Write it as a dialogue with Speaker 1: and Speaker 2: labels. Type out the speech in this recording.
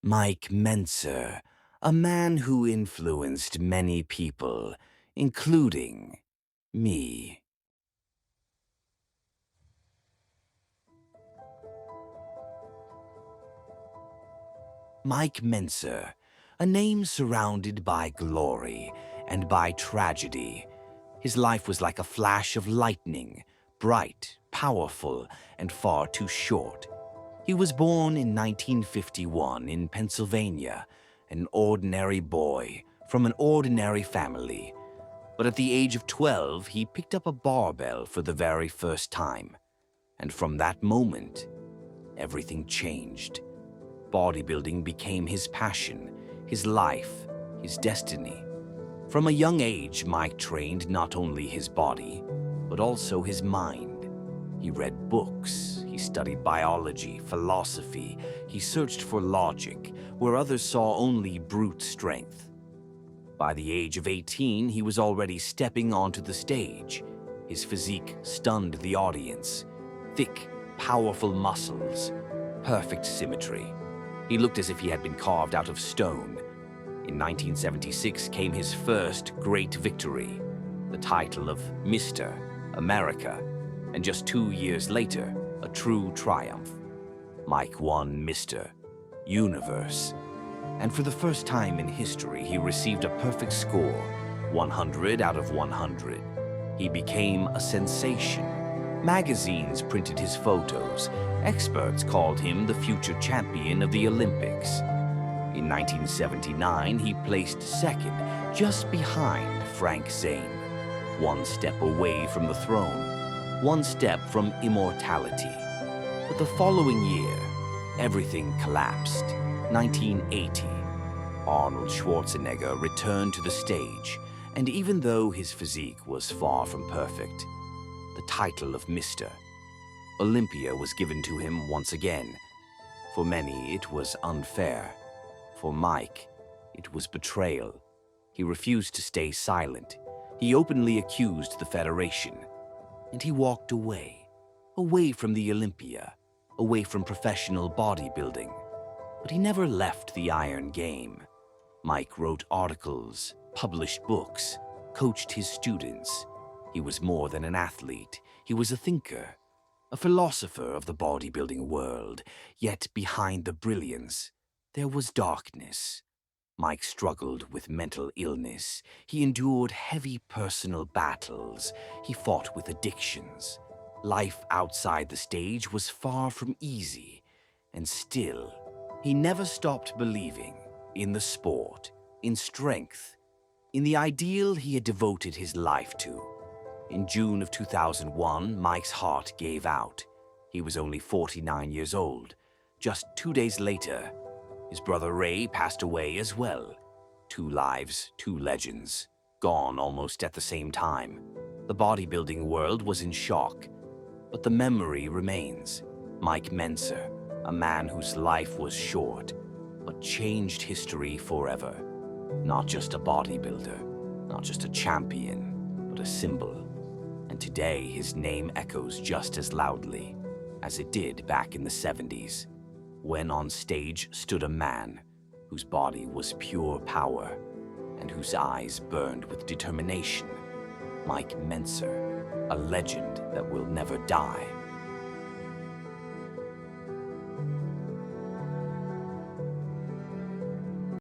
Speaker 1: Mike Mentzer, a man who influenced many people, including me. Mike Mentzer, a name surrounded by glory and by tragedy. His life was like a flash of lightning, bright, powerful, and far too short. He was born in 1951 in Pennsylvania, an ordinary boy from an ordinary family. But at the age of 12, he picked up a barbell for the very first time. And from that moment, everything changed. Bodybuilding became his passion, his life, his destiny. From a young age, Mike trained not only his body, but also his mind. He read books, he studied biology, philosophy, he searched for logic, where others saw only brute strength. By the age of 18, he was already stepping onto the stage. His physique stunned the audience. Thick, powerful muscles, perfect symmetry. He looked as if he had been carved out of stone. In 1976 came his first great victory, the title of Mr. America, and just 2 years later, a true triumph. Mike won Mr. Universe, and for the first time in history, he received a perfect score, 100 out of 100. He became a sensation. Magazines printed his photos. Experts called him the future champion of the Olympics. In 1979, he placed second, just behind Frank Zane. One step away from the throne, one step from immortality. But the following year, everything collapsed. 1980, Arnold Schwarzenegger returned to the stage, and even though his physique was far from perfect, the title of Mr. Olympia was given to him once again. For many, it was unfair. For Mike, it was betrayal. He refused to stay silent. He openly accused the Federation. And he walked away from the Olympia, away from professional bodybuilding. But he never left the Iron Game. Mike wrote articles, published books, coached his students. He was more than an athlete. He was a thinker, a philosopher of the bodybuilding world. Yet behind the brilliance, there was darkness. Mike struggled with mental illness. He endured heavy personal battles. He fought with addictions. Life outside the stage was far from easy. And still, he never stopped believing in the sport, in strength, in the ideal he had devoted his life to. In June of 2001, Mike's heart gave out. He was only 49 years old. Just 2 days later, his brother Ray passed away as well. 2 lives, 2 legends, gone almost at the same time. The bodybuilding world was in shock, but the memory remains. Mike Mentzer, a man whose life was short, but changed history forever. Not just a bodybuilder, not just a champion, but a symbol. And today his name echoes just as loudly as it did back in the 70s. When on stage stood a man whose body was pure power and whose eyes burned with determination. Mike Mentzer, a legend that will never die.